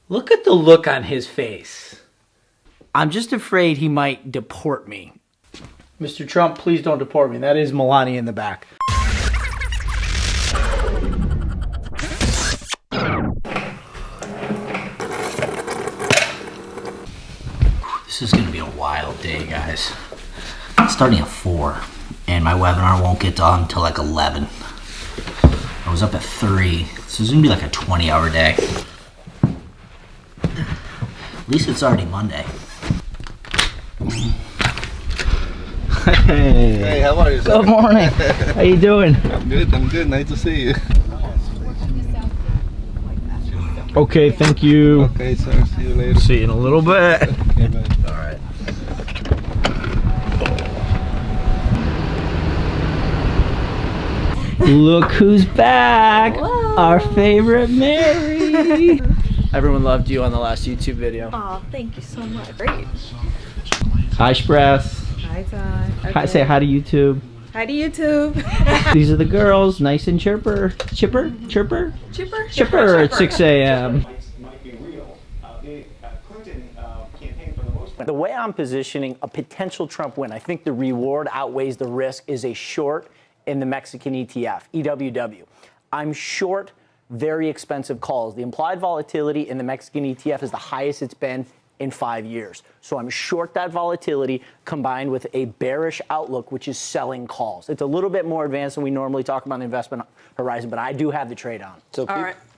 Look at the look on his face. I'm just afraid he might deport me. Mr. Trump, please don't deport me. That is Melania in the back. This is going to be a wild day, guys. It's starting at 4, and my webinar won't get done until like 11. I was up at 3, so it's going to be like a 20-hour day. At least it's already Monday. Hey, how are you, sir? Good morning. How you doing? I'm good. Nice to see you. Okay, thank you. Okay, sir. See you later. See you in a little bit. Okay, bye. All right. Look who's back. Hello. Our favorite Mary. Everyone loved you on the last YouTube video. Oh, thank you so much. Great. Hi, Express. Hi, Todd. Okay. Hi, say hi to YouTube. Hi to YouTube. These are the girls, nice and chipper Chipper. at 6 a.m. The way I'm positioning a potential Trump win, I think the reward outweighs the risk, is a short in the Mexican ETF, EWW. I'm short very expensive calls. The implied volatility in the Mexican ETF is the highest it's been in 5 years. So I'm short that volatility combined with a bearish outlook, which is selling calls. It's a little bit more advanced than we normally talk about in the investment horizon, but I do have the trade on. So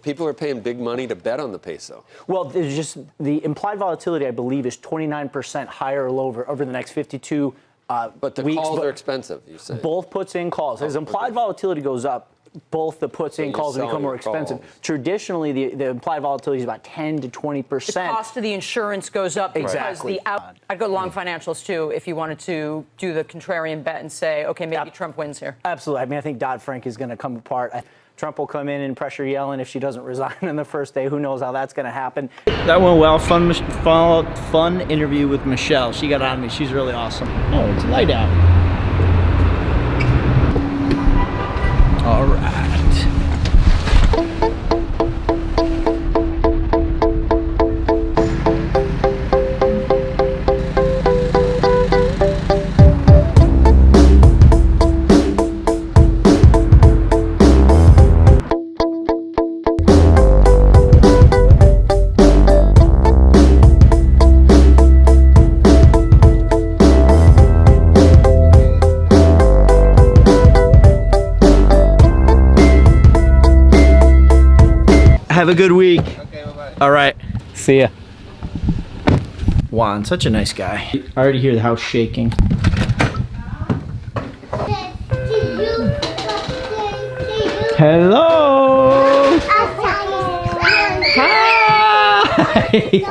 people are paying big money to bet on the peso. Well, there's just the implied volatility, I believe, is 29% higher or lower over the next 52 but the weeks. calls are expensive, you say. Both puts in calls. As implied volatility goes up, both the puts in calls become more expensive. Calls. Traditionally, the implied volatility is about 10 to 20%. The cost of the insurance goes up Exactly. because I'd go long financials too if you wanted to do the contrarian bet and say, okay, maybe Trump wins here. Absolutely. I mean, I think Dodd-Frank is going to come apart. Trump will come in and pressure Yellen if she doesn't resign on the first day. Who knows how that's going to happen. That went well. Fun interview with Michelle. She got on me. She's really awesome. Oh, it's light out. All right. Have a good week. Okay, bye-bye. All right. See ya. Juan, such a nice guy. I already hear the house shaking. Hello. Hi.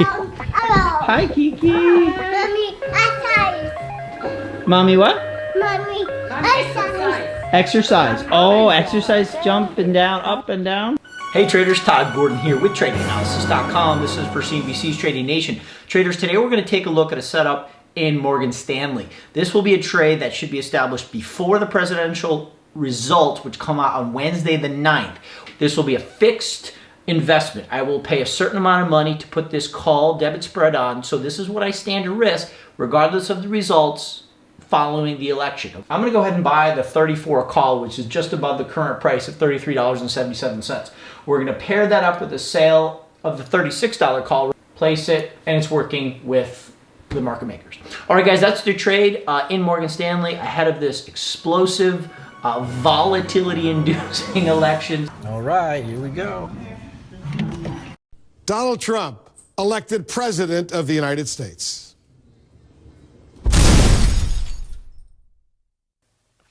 Hi, Kiki. Mommy, what? Exercise. Oh, exercise, jumping down, up and down. Hey traders, Todd Gordon here with TradingAnalysis.com. This is for CNBC's Trading Nation. Traders, today we're going to take a look at a setup in Morgan Stanley. This will be a trade that should be established before the presidential results, which come out on Wednesday the 9th. This will be a fixed investment. I will pay a certain amount of money to put this call debit spread on. So this is what I stand to risk, regardless of the results following the election. I'm going to go ahead and buy the 34 call, which is just above the current price of $33.77. We're going to pair that up with the sale of the $36 call, place it, and it's working with the market makers. All right, guys, that's the trade in Morgan Stanley ahead of this explosive, volatility-inducing election. All right, here we go. Donald Trump, elected President of the United States.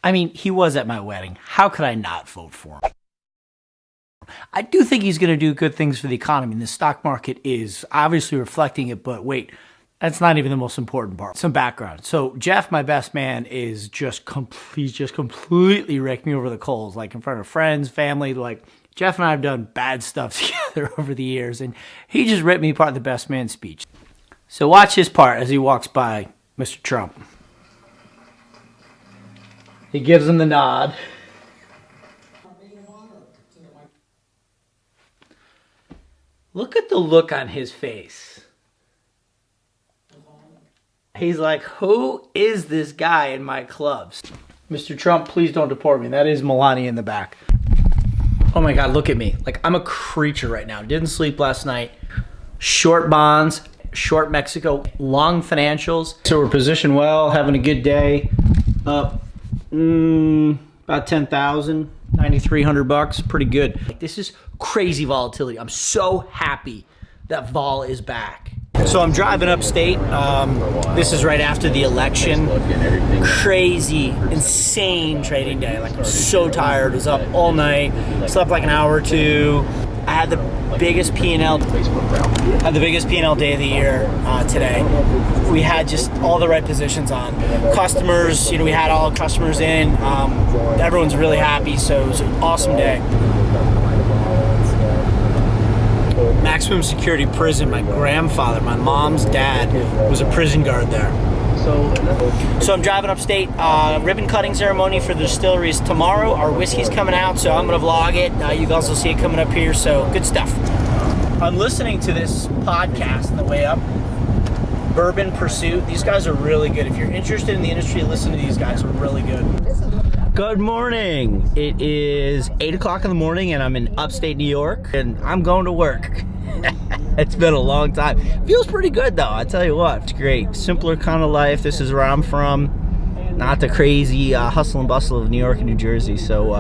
I mean, he was at my wedding. How could I not vote for him? I do think he's going to do good things for the economy, and the stock market is obviously reflecting it, but wait, that's not even the most important part. Some background. So Jeff, my best man, is just completely raked me over the coals, like in front of friends, family. Like, Jeff and I have done bad stuff together over the years, and he just ripped me apart in the best man speech. So watch his part as he walks by Mr. Trump. He gives him the nod. Look at the look on his face. He's like, who is this guy in my clubs? Mr. Trump, please don't deport me. That is Melania in the back. Oh my God, look at me. Like, I'm a creature right now. Didn't sleep last night. Short bonds, short Mexico, long financials. So we're positioned well, having a good day. Up about 10,000, 9,300 bucks. Pretty good. This is crazy volatility. I'm so happy that vol is back. So I'm driving upstate. This is right after the election. Crazy, insane trading day. Like, I'm so tired. Was up all night. Slept like an hour or two. I had the biggest P&L. Had the biggest P&L day of the year today. We had just all the right positions on. Customers, we had all customers in. Everyone's really happy. So it was an awesome day. Maximum security prison. My grandfather, my mom's dad, was a prison guard there. So I'm driving upstate. Ribbon cutting ceremony for the distillery is tomorrow. Our whiskey's coming out, so I'm gonna vlog it. You guys will see it coming up here, so good stuff. I'm listening to this podcast on the way up, Bourbon Pursuit. These guys are really good. If you're interested in the industry, listen to these guys. They're really good. Good morning. It is 8 o'clock in the morning and I'm in upstate New York and I'm going to work. It's been a long time. Feels pretty good though, I tell you what. It's great. Simpler kind of life. This is where I'm from. Not the crazy hustle and bustle of New York and New Jersey. So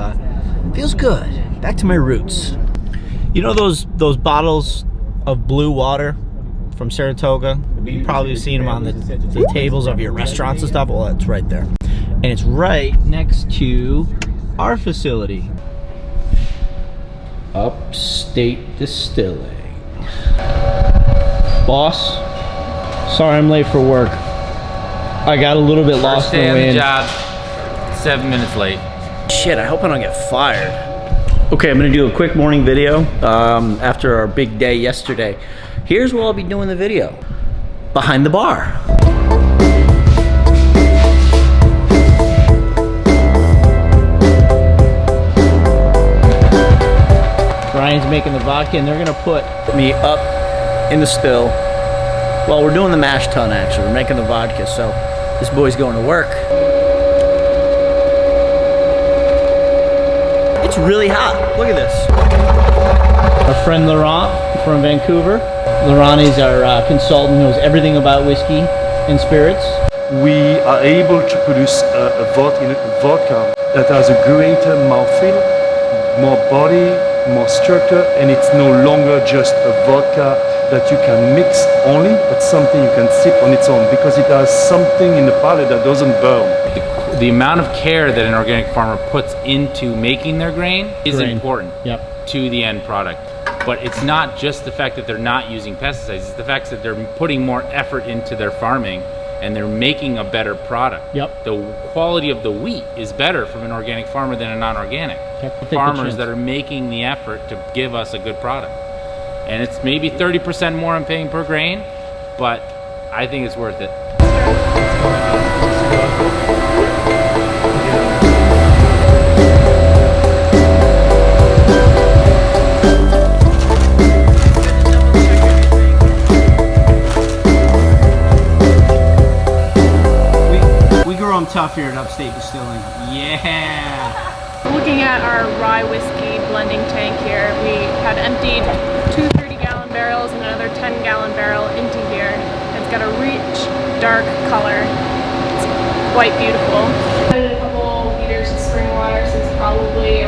feels good. Back to my roots. You know those bottles of blue water from Saratoga? You've probably seen them on the tables of your restaurants and stuff. Well, that's right there. And it's right next to our facility. Upstate Distilling. Boss, sorry I'm late for work. I got a little bit lost in the wind. First day on the job, 7 minutes late. Shit, I hope I don't get fired. Okay, I'm gonna do a quick morning video after our big day yesterday. Here's where I'll be doing the video. Behind the bar. Ryan's making the vodka and they're gonna put me up in the still. Well, we're doing the mash tun actually. We're making the vodka, so this boy's going to work. It's really hot. Look at this. Our friend Laurent from Vancouver. Laurent is our consultant, knows everything about whiskey and spirits. We are able to produce a vodka that has a greater mouthfeel, more body, more structure, and it's no longer just a vodka that you can mix only, but something you can sip on its own because it has something in the palate that doesn't burn. The amount of care that an organic farmer puts into making their grain is important to the end product. But it's not just the fact that they're not using pesticides, it's the fact that they're putting more effort into their farming and they're making a better product. The quality of the wheat is better from an organic farmer than a non-organic. Farmers that are making the effort to give us a good product. And it's maybe 30% more I'm paying per grain, but I think it's worth it. I'm tough here at Upstate Distilling. Yeah! Looking at our rye whiskey blending tank here, we have emptied 2 30-gallon barrels and another 10-gallon barrel into here. It's got a rich, dark color. It's quite beautiful. Added a couple liters of spring water, so it's probably